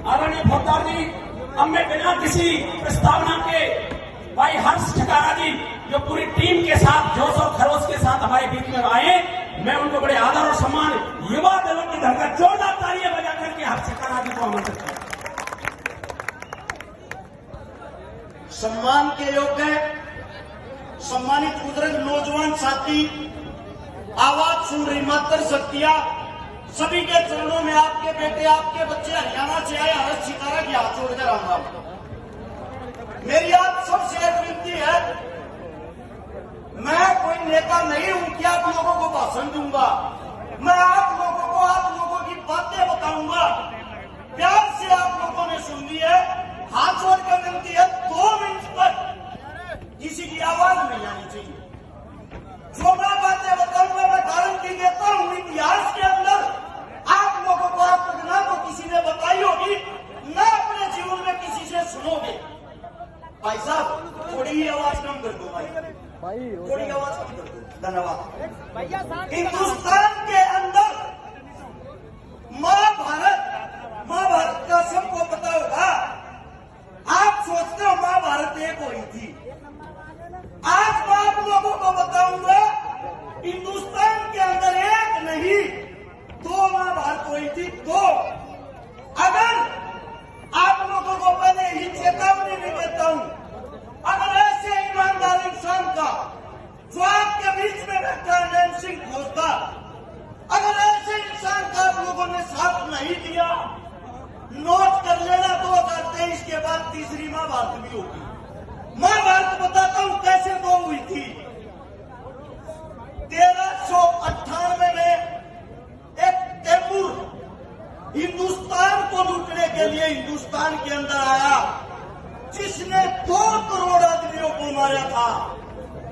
आदरणीय फौजदार जी, अब मैं बिना किसी प्रस्तावना के भाई हर्ष ठकारा जी जो पूरी टीम के साथ जोश और खरोश के साथ हमारे बीच में आए, मैं उनको बड़े आदर और सम्मान युवा दलों की धरकर जोरदार तालियां बजा करके हर्ष ठकारा जी को आमंत्रित करता हूं। सम्मान के योग्य सम्मानित बुजुर्ग नौजवान साथी, आवाज सुन रही मातर शक्तियां, सभी के चरणों में आपके बेटे आपके बच्चे हरियाणा से आए हर्ष ठकारा की हाथ जोड़कर आऊंगा। मेरी आप सबसे एक विनती है, मैं कोई नेता नहीं हूं कि आप लोगों को भाषण दूंगा, मैं आप लोगों की बातें बताऊंगा। प्यार से आप लोगों ने सुन ली है, हाथ जोड़कर विनती है 2 मिनट तक किसी की आवाज नहीं आनी चाहिए। जो मैं बातें बताऊंगा मैं गारंटी देता हूं इतिहास के अंदर आप लोगों को आज तक ना तो किसी ने बताई होगी, ना अपने जीवन में किसी से सुनोगे। भाई साहब थोड़ी ही आवाज कम कर दो, भाई थोड़ी आवाज कम कर दो, धन्यवाद। हिंदुस्तान के अंदर महाभारत का सबको पता होगा। आप सोचते हो महाभारत एक हुई थी, आज मैं आप लोगों को बताऊंगा हिंदुस्तान के अंदर एक नहीं 2 महाभारत हुई थी, 2। अगर आप लोगों को पहले ही चेतावनी भी देता हूं, अगर ऐसे ईमानदार इंसान का जो आपके बीच में बैठा है नैन सिंह फौजदार, अगर ऐसे इंसान का आप लोगों ने साथ नहीं दिया, नोट कर लेना 2023 के बाद तीसरी महाभारत भी होगी। महाभारत बताता हूं कैसे 2 हुई थी। 1398 में एक तैमूर हिंदुस्तान को लूटने के लिए हिंदुस्तान के अंदर आया, जिसने 2 करोड़ आदमियों को मारा था,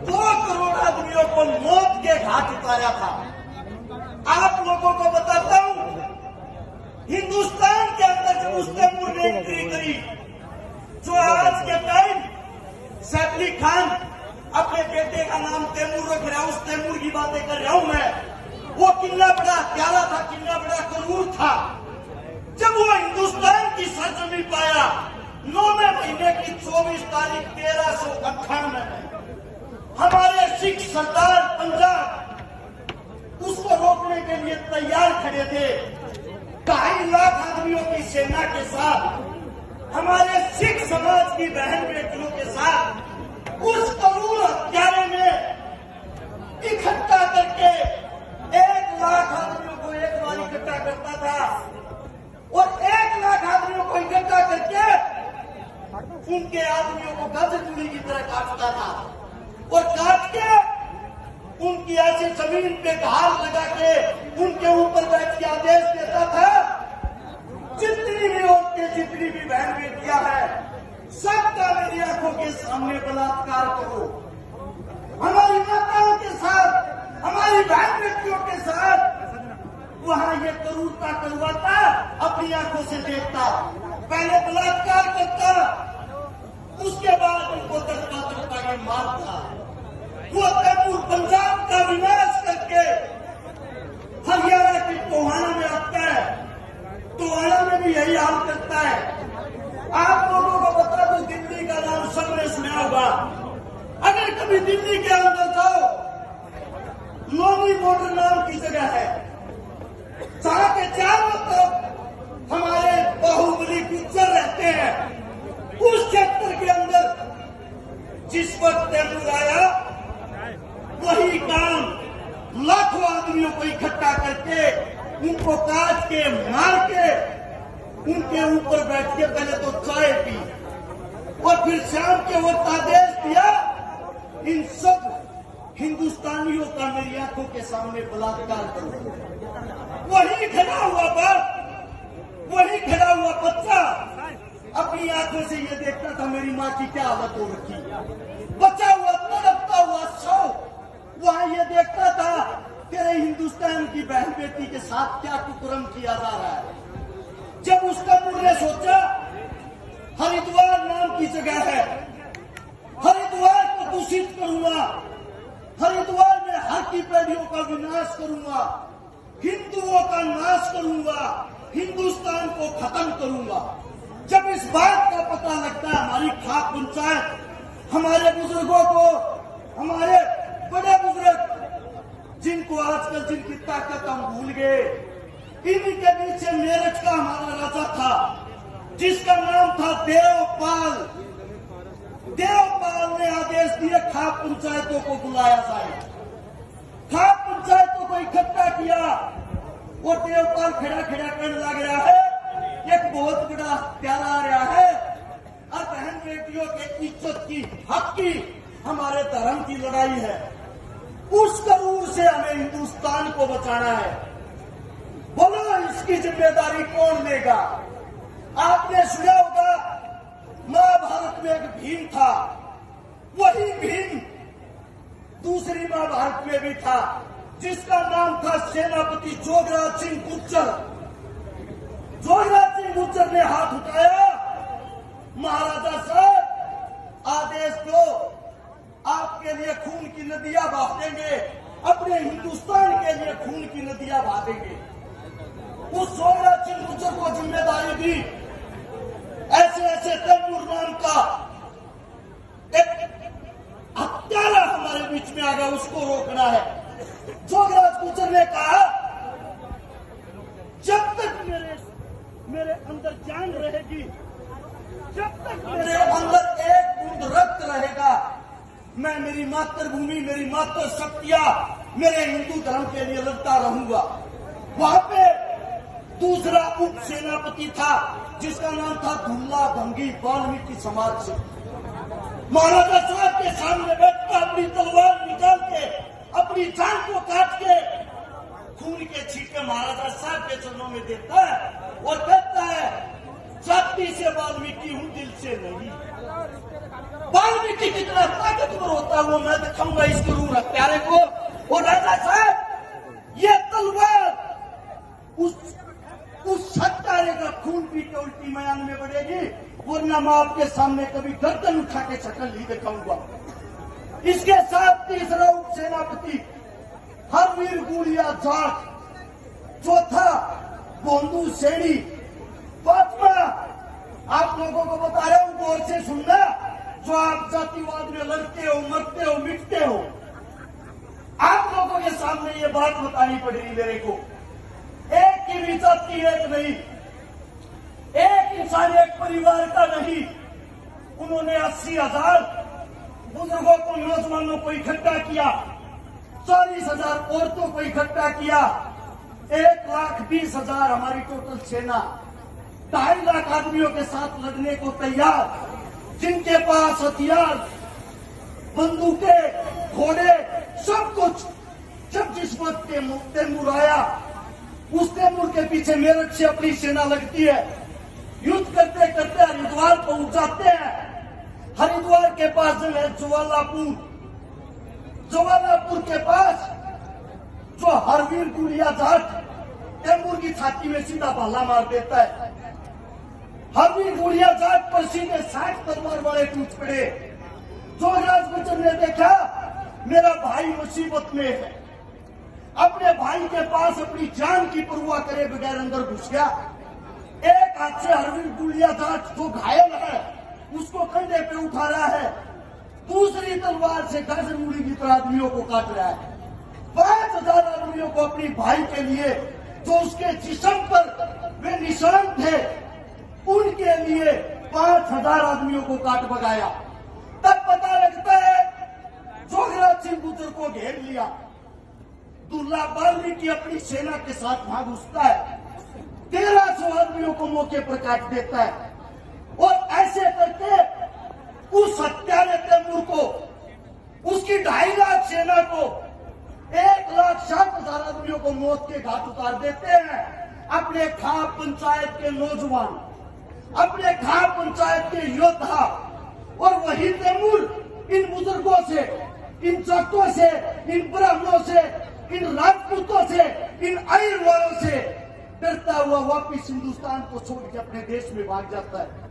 2 करोड़ आदमियों को मौत के घाट उतारा था। आप लोगों को बताता हूं हिंदुस्तान के अंदर जब उस तैमूर ने एंट्री करी, जो आज के टाइम सैफ अली खान अपने बेटे का नाम तैमूर रख रहा है, उस तैमूर की बातें कर रहा हूं मैं। वो कितना बड़ा प्यारा था, कितना बड़ा करूर था। जब वो हिंदुस्तान की सरजमी पाया 9वें महीने की 24 तारीख 1398 में, हमारे सिख सरदार पंजाब उसको रोकने के लिए तैयार खड़े थे। 2.5 लाख आदमियों की सेना के साथ, हमारे सिख समाज की बहन बेटियों के साथ उस करूर हत्यारे में इकट्ठा करके 1 लाख आदमियों को एक बार इकट्ठा करता था और 1 लाख आदमियों को इकट्ठा करके उनके आदमियों को गज चूड़ी की तरह काटता था और काट के उनकी ऐसी जमीन पे घाल लगा के उनके ऊपर बैठ के आदेश देता था, जितनी भी औरतें जितनी भी बहन बेटियां हैं सबका मेरी आंखों के सामने बलात्कार करो। हमारी माताओं के साथ, हमारी बहन बेटियों के साथ वहां ये क्रूरता करवाता, अपनी आंखों से देखता, पहले बलात्कार करता, उसके बाद उनको तड़पा के मारता। वो तैमूर पंजाब का विनाश करके हरियाणा की टोहाना में आता है, टोहाना में भी यही हाल करता है। आप लोगों को बता दो, दिल्ली का नाम सबने सुना होगा। अगर कभी दिल्ली के अंदर जाओ, लोनी बॉर्डर नाम की जगह है, जहां के चारों तरफ हमारे बाहुबली गुज्जर रहते हैं। उस क्षेत्र के अंदर जिस वक्त तैमूर आया, वही काम लाखों आदमियों को इकट्ठा करके उनको काट के मार के उनके ऊपर बैठ के पहले तो चाय पी और फिर शाम के वक्त आदेश दिया, इन सब हिंदुस्तानियों का मेरी आंखों के सामने बलात्कार करो। वही खड़ा हुआ बाप, वही खड़ा हुआ बच्चा अपनी आंखों से ये देखता था मेरी माँ की क्या हालत हो रखी। बचा हुआ तड़पता हुआ सौ वहां ये देखता था तेरे हिंदुस्तान की बहन बेटी के साथ क्या कुकर्म किया जा रहा है। जब उस तैमूर ने सोचा हरिद्वार नाम की जगह है, हरिद्वार को दूषित करूंगा, हरिद्वार में हर की पीढ़ियों का विनाश करूंगा, हिंदुओं का नाश करूंगा, हिंदुस्तान को खत्म करूंगा। जब इस बात का पता लगता है हमारी खाप पंचायत हमारे बुजुर्गों को, हमारे बड़े बुजुर्ग जिनको आजकल जिनकी ताकत हम भूल गए, इनके पीछे मेरठ का हमारा राजा था जिसका नाम था देवपाल। देवपाल ने आदेश दिए खाप पंचायतों को बुलाया जाए, खाप पंचायतों को इकट्ठा किया और देवपाल खड़ा खड़ा करने लग रहा है, एक बहुत बड़ा प्यारा आ रहा है और बहन बेटियों के इज्जत की, हक की, हमारे धर्म की लड़ाई है। उस करूर से हमें हिंदुस्तान को बचाना है। बोलो इसकी जिम्मेदारी कौन लेगा? आपने सुना होगा महाभारत में एक भीम था, वही भीम दूसरी महाभारत में भी था जिसका नाम था सेनापति जोगराज सिंह गुर्जर। जोगराज सिंह गुर्जर ने हाथ उठाया, महाराजा साहब आदेश दो, आपके लिए खून की नदियां बहा देंगे, अपने हिंदुस्तान के लिए खून की नदियां बहा देंगे। उस जोगराज सिंह गुर्जर को जिम्मेदारी दी, ऐसे ऐसे तैमूर नाम का एक हत्यारा हमारे बीच में आ गया, उसको रोकना है। जोगराज गुर्जर ने कहा जब तक मेरे अंदर जान रहेगी, जब तक मेरे अंदर एक बूंद रक्त रहेगा, मैं मेरी मातृभूमि, मेरी मातृ शक्तियां, मेरे हिंदू धर्म के लिए लड़ता रहूंगा। वहां पे दूसरा उप सेनापति था जिसका नाम था दुल्ला भंगी, वाल्मीकि समाज से। महाराजा साहब के सामने बैठकर अपनी तलवार निकाल के अपनी जान को काट के खून के छींटे महाराजा साहब के चरणों में देता है और कहता है जाति से वाल्मीकि हूं, दिल से नहीं। वाल्मीकि कितना ताकतवर होता है वो मैं दिखाऊंगा इस करूर हत्यारे को। और राजा साहब ये तलवार उस हत्यारे का खून पी के उल्टी मैदान में बढ़ेगी, वरना मैं आपके सामने कभी गर्दन उठा के शक्ल नहीं दिखाऊंगा। इसके साथ तीसरा उप सेनापति हरवीर गुड़िया जाट, चौथा बोंदू सेड़ी, पांचवा आप लोगों को बता रहा हूं, गौर से सुनना, जो आप जातिवाद में लड़ते हो, मरते हो, मिटते हो, आप लोगों के सामने ये बात बतानी पड़ेगी मेरे को। एक की भी जाति एक नहीं, एक इंसान एक परिवार का नहीं। उन्होंने 80,000 बुजुर्गों को, नौजवानों को इकट्ठा किया, 40,000 औरतों को इकट्ठा किया, 1,20,000 हमारी टोटल सेना, 2.5 लाख आदमियों के साथ लड़ने को तैयार, जिनके पास हथियार, बंदूकें, घोड़े, सब कुछ। जब जिस वक्त तैमूर आया, उस तैमूर के पीछे मेरठ से अपनी सेना लगती है, युद्ध करते करते हरिद्वार पहुंच जाते हैं। हरिद्वार के पास जो है ज्वालापुर, ज्वालापुर के पास जो हरवीर गुड़िया जाट तैमूर की छाती में सीधा भाला मार देता है। हरवीर गुड़िया जाट पर सीधे 60 तलवार वाले टूट पड़े। जोगराज गुर्जर ने देखा मेरा भाई मुसीबत में है, अपने भाई के पास अपनी जान की परवाह करे बगैर अंदर घुस गया। एक हाथ से हरवीर गुड़िया जाट जो घायल है उसको कंधे पे उठा रहा है, दूसरी तलवार से गाजर मूली की तरह आदमियों को काट रहा है। 5,000 आदमियों को अपनी भाई के लिए जो उसके जिस्म पर वे निशान थे उनके लिए 5,000 आदमियों को काट भगाया। तब पता लगता है जोगराज सिंह गुर्जर को घेर लिया। दुल्ला वाल्मीकि अपनी सेना के साथ वहां घुसता है, 1,300 आदमियों को मौके पर काट देता है और ऐसे करके उस हत्यारे तैमूर को, उसकी 2.5 लाख सेना को, 1,60,000 आदमियों को मौत के घाट उतार देते हैं। अपने खाप पंचायत के नौजवान, अपने खाप पंचायत के योद्धा, और वही तैमूर इन बुजुर्गों से, इन जाटों से, इन ब्राह्मणों से, इन राजपूतों से, इन आयर वालों से डरता हुआ वापिस हिंदुस्तान को छोड़ के अपने देश में भाग जाता है।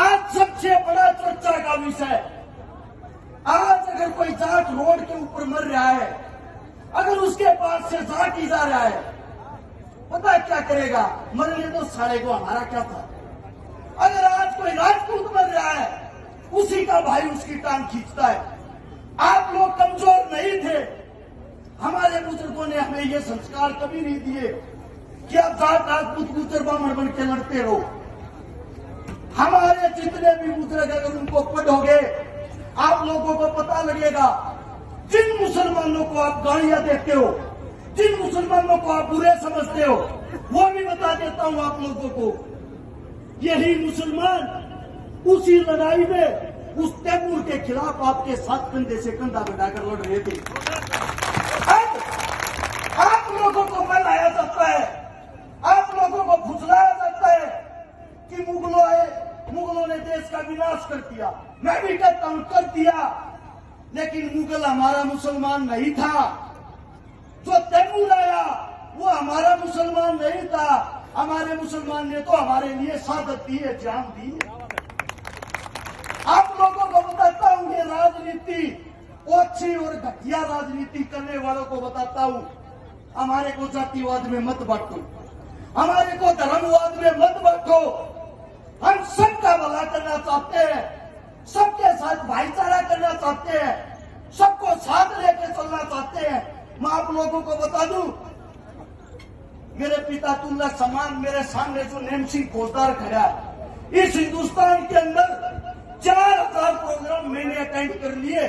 आज सबसे बड़ा चर्चा का विषय, आज अगर कोई जाट रोड के ऊपर मर रहा है, अगर उसके पास से जाट ही जा रहा है, पता है क्या करेगा, मरने तो साले को, हमारा क्या था। अगर आज कोई राजपूत मर रहा है, उसी का भाई उसकी टांग खींचता है। आप लोग कमजोर नहीं थे, हमारे बुजुर्गों ने हमें ये संस्कार कभी नहीं दिए कि आप जाट राजपूत गुजर बामण बन के लड़ते रहो। हमारे जितने भी बुजुर्ग अगर उनको पढ़ोगे, आप लोगों को पता लगेगा, जिन मुसलमानों को आप गालियां देते हो, जिन मुसलमानों को आप बुरे समझते हो, वो भी बता देता हूं आप लोगों को, यही मुसलमान उसी लड़ाई में उस तैमूर के खिलाफ आपके साथ कंधे से कंधा बढ़ाकर लड़ रहे थे। अब आप लोगों को मनाया जाता है, आप लोगों को फुसलाया जाता है कि मुगलों आए, मुगलों ने देश का विनाश कर दिया। मैं भी कहता हूं कर दिया, लेकिन मुगल हमारा मुसलमान नहीं था। जो तैमूर आया वो हमारा मुसलमान नहीं था। हमारे मुसलमान ने तो हमारे लिए शहादत दी है, जान दी है। आप लोगों को बताता हूं, ये राजनीति ओछी और घटिया राजनीति करने वालों को बताता हूं, हमारे को जातिवाद में मत बांटो, हमारे को धर्मवाद में मत बांटो। हम सबका भला करना चाहते हैं, सबके साथ भाईचारा करना चाहते हैं, सबको साथ लेकर चलना चाहते हैं। मैं आप लोगों को बता दूं, मेरे पिता तुल्ला समान मेरे सामने जो नेम सिंह फौजदार खड़ा है, इस हिंदुस्तान के अंदर 4000 प्रोग्राम मैंने अटेंड कर लिए,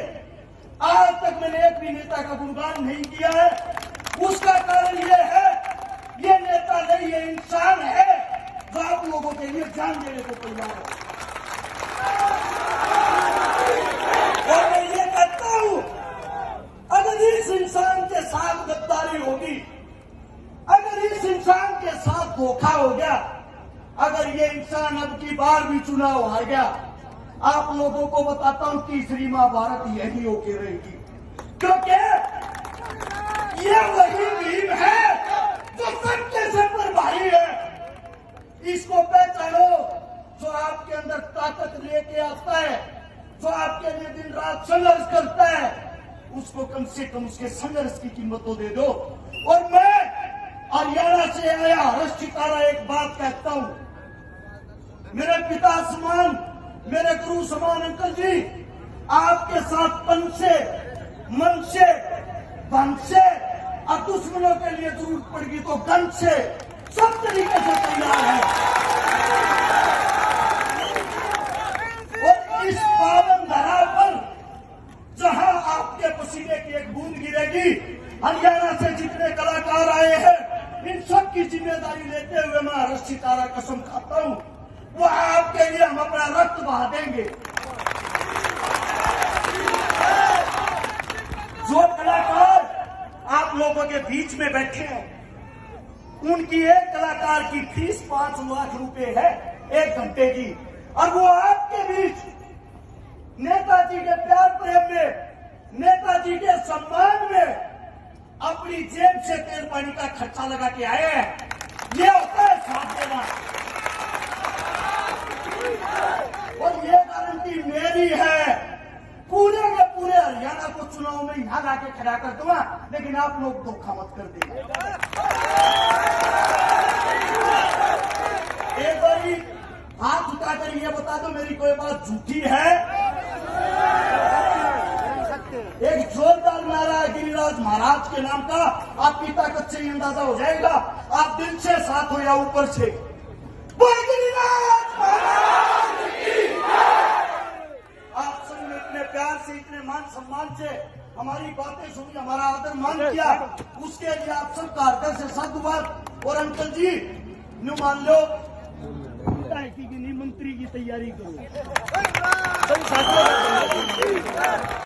आज तक मैंने एक भी नेता का गुणगान नहीं किया है। उसका कारण ये है, ये नेता नहीं, ये इंसान है जो आप लोगों के लिए जान देने को तैयार है। और मैं ये कहता हूं, अगर इस इंसान के साथ गद्दारी होगी, अगर इस इंसान के साथ धोखा हो गया, अगर ये इंसान अब की बार भी चुनाव हार गया, आप लोगों को बताता हूं तीसरी महाभारत यही होके रहेगी। क्योंकि ये वही भीम है जो सबके सर पर भारी है। इसको पहचानो, जो आपके अंदर ताकत लेके आता है, जो आपके लिए दिन रात संघर्ष करता है, उसको कम से कम उसके संघर्ष की कीमत तो दे दो। और मैं हरियाणा से आया हर्ष चितारा एक बात कहता हूं, मेरे पिता समान, मेरे गुरु समान अंकल जी, आपके साथ तन से, मन से, धन से और दुश्मनों के लिए जरूरत पड़ेगी तो गन से, सब तरीके से तैयार है। और इस पावन धरा पर जहां आपके पसीने की एक बूंद गिरेगी, हरियाणा से जितने कलाकार आए हैं, इन सब की जिम्मेदारी लेते हुए मैं हर्ष चितारा कसम खाता हूं, वो आपके लिए हम अपना रक्त बहा देंगे। जो कलाकार आप लोगों के बीच में बैठे हैं, उनकी एक कलाकार की फीस 5 लाख रुपए है 1 घंटे की, और वो आपके बीच नेताजी के प्यार प्रेम में, नेताजी के सम्मान में अपनी जेब से तेल पानी का खर्चा लगा के आए हैं। ये होता है साथ देना। और ये गारंटी मेरी है, पूरे के पूरे हरियाणा को चुनाव में यहां लाके खड़ा कर दूंगा, लेकिन आप लोग धोखा मत कर देंगे। एक बारी हाथ उठाकर ये बता दो मेरी कोई बात झूठी है। एक जोरदार नारा है गिरिराज महाराज के नाम का, आपकी ताकत से अंदाजा हो जाएगा, आप दिल से साथ हो या ऊपर से। बोल गिरिराज महाराज की जय। आप सब ने इतने प्यार से, इतने मान सम्मान से हमारी बातें सुनी, हमारा आदर मान किया, उसके लिए आप सब का हृदय से साधुवाद। और अंकल जी न्यू मान लो मंत्री की तैयारी करो।